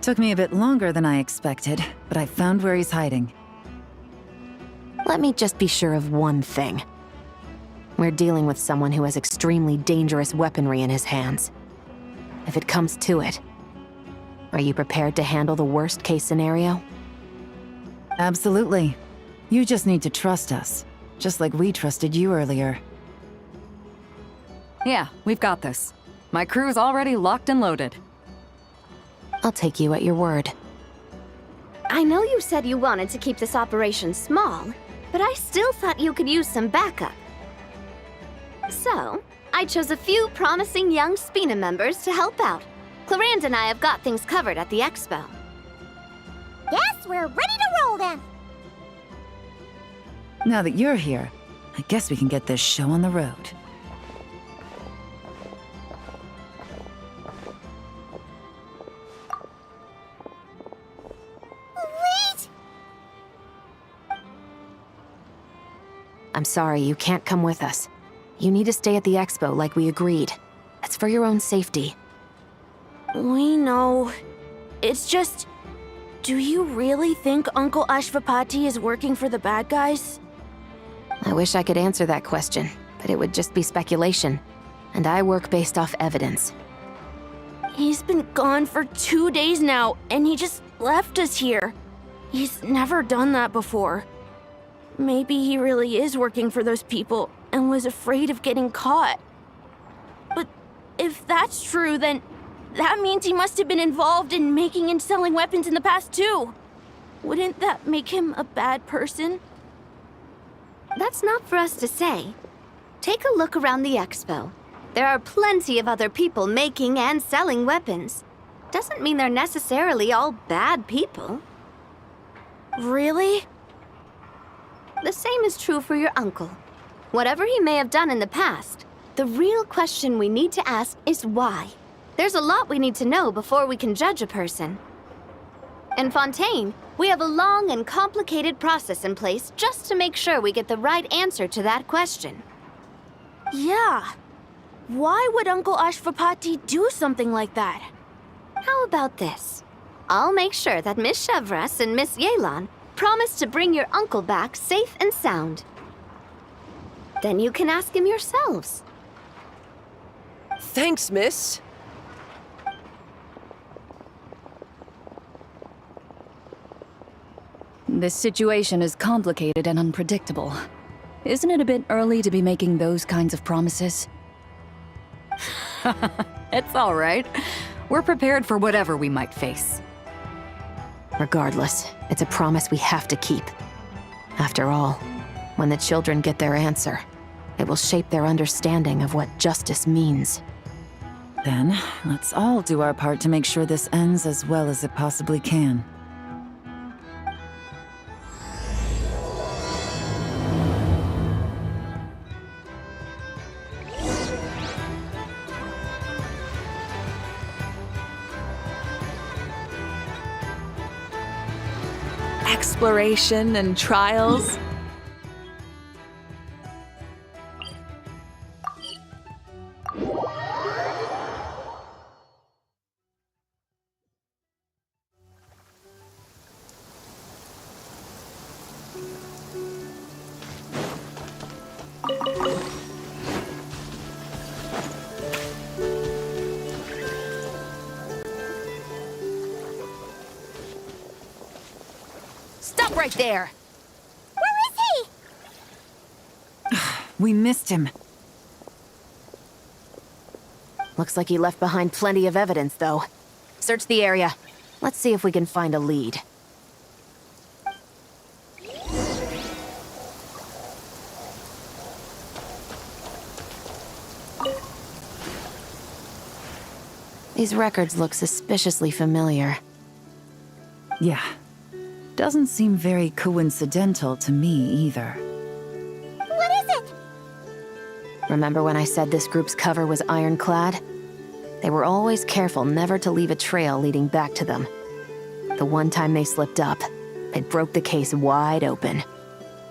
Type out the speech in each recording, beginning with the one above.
Took me a bit longer than I expected, but I found where he's hiding. Let me just be sure of one thing. We're dealing with someone who has extremely dangerous weaponry in his hands. If it comes to it, are you prepared to handle the worst-case scenario? Absolutely. You just need to trust us, just like we trusted you earlier. Yeah, we've got this. My crew's already locked and loaded. I'll take you at your word. I know you said you wanted to keep this operation small, but I still thought you could use some backup. So, I chose a few promising young Spina members to help out. Clarand and I have got things covered at the expo. Yes, we're ready to roll then! Now that you're here, I guess we can get this show on the road. Wait! I'm sorry, you can't come with us. You need to stay at the expo like we agreed. It's for your own safety. We know. It's just... Do you really think Uncle Ashpavati is working for the bad guys? I wish I could answer that question, but it would just be speculation. And I work based off evidence. He's been gone for 2 days now, and he just left us here. He's never done that before. Maybe he really is working for those people and was afraid of getting caught. But if that's true, then that means he must have been involved in making and selling weapons in the past too. Wouldn't that make him a bad person? That's not for us to say. Take a look around the expo. There are plenty of other people making and selling weapons. Doesn't mean they're necessarily all bad people. Really? The same is true for your uncle. Whatever he may have done in the past, the real question we need to ask is why. There's a lot we need to know before we can judge a person. In Fontaine, we have a long and complicated process in place just to make sure we get the right answer to that question. Yeah. Why would Uncle Ashpavati do something like that? How about this? I'll make sure that Miss Chevreuse and Miss Yelan promise to bring your uncle back safe and sound. Then you can ask him yourselves. Thanks, miss. This situation is complicated and unpredictable. Isn't it a bit early to be making those kinds of promises? It's all right. We're prepared for whatever we might face. Regardless, it's a promise we have to keep. After all, when the children get their answer, it will shape their understanding of what justice means. Then, let's all do our part to make sure this ends as well as it possibly can. Exploration and trials. Stop right there! Where is he? We missed him. Looks like he left behind plenty of evidence, though. Search the area. Let's see if we can find a lead. These records look suspiciously familiar. Yeah. Doesn't seem very coincidental to me either. What is it? Remember when I said this group's cover was ironclad? They were always careful never to leave a trail leading back to them. The one time they slipped up, it broke the case wide open.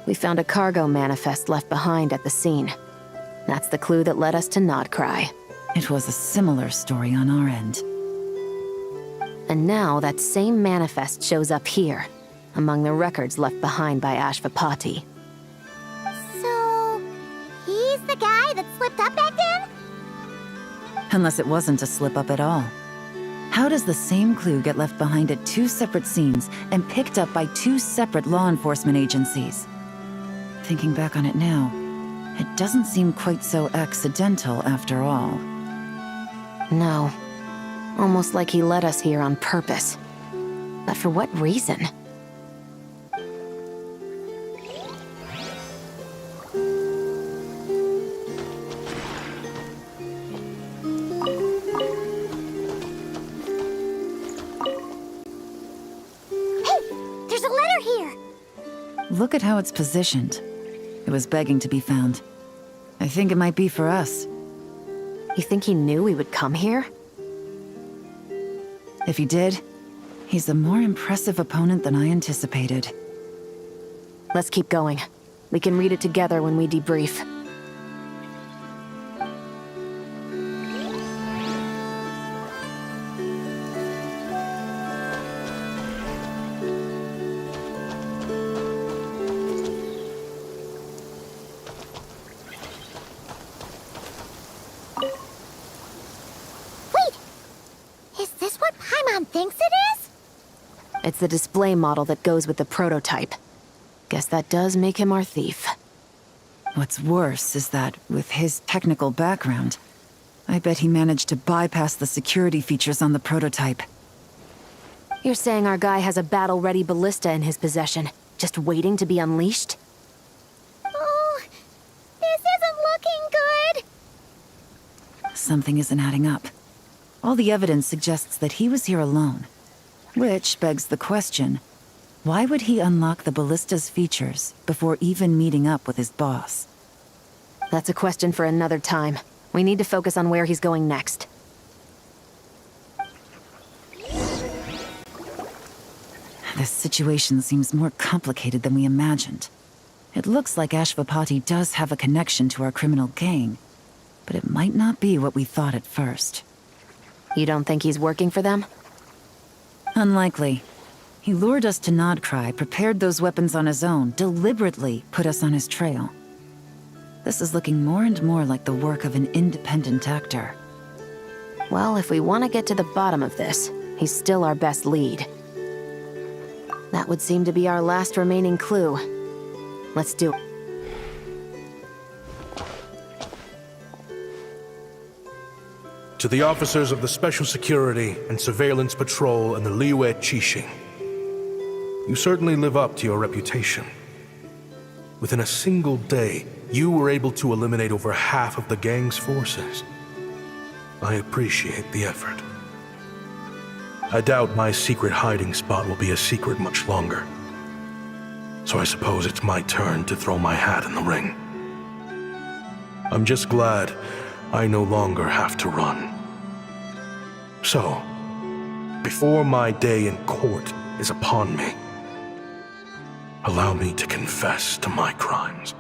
We found a cargo manifest left behind at the scene. That's the clue that led us to Nodcry. It was a similar story on our end. And now that same manifest shows up here, among the records left behind by Ashpavati. So, he's the guy that slipped up back then? Unless it wasn't a slip-up at all. How does the same clue get left behind at two separate scenes and picked up by two separate law enforcement agencies? Thinking back on it now, it doesn't seem quite so accidental after all. No. Almost like he led us here on purpose. But for what reason? There's a letter here! Look at how it's positioned. It was begging to be found. I think it might be for us. You think he knew we would come here? If he did, he's a more impressive opponent than I anticipated. Let's keep going. We can read it together when we debrief. Is this what Paimon thinks it is? It's the display model that goes with the prototype. Guess that does make him our thief. What's worse is that, with his technical background, I bet he managed to bypass the security features on the prototype. You're saying our guy has a battle-ready ballista in his possession, just waiting to be unleashed? Oh, this isn't looking good. Something isn't adding up. All the evidence suggests that he was here alone. Which begs the question, why would he unlock the ballista's features before even meeting up with his boss? That's a question for another time. We need to focus on where he's going next. This situation seems more complicated than we imagined. It looks like Ashpavati does have a connection to our criminal gang, but it might not be what we thought at first. You don't think he's working for them? Unlikely. He lured us to Nodcry, prepared those weapons on his own, deliberately put us on his trail. This is looking more and more like the work of an independent actor. Well, if we want to get to the bottom of this, he's still our best lead. That would seem to be our last remaining clue. Let's do it. To the officers of the Special Security and Surveillance Patrol and the Liyue Qixing, you certainly live up to your reputation. Within a single day, you were able to eliminate over half of the gang's forces. I appreciate the effort. I doubt my secret hiding spot will be a secret much longer. So I suppose it's my turn to throw my hat in the ring. I'm just glad I no longer have to run. So, before my day in court is upon me, allow me to confess to my crimes.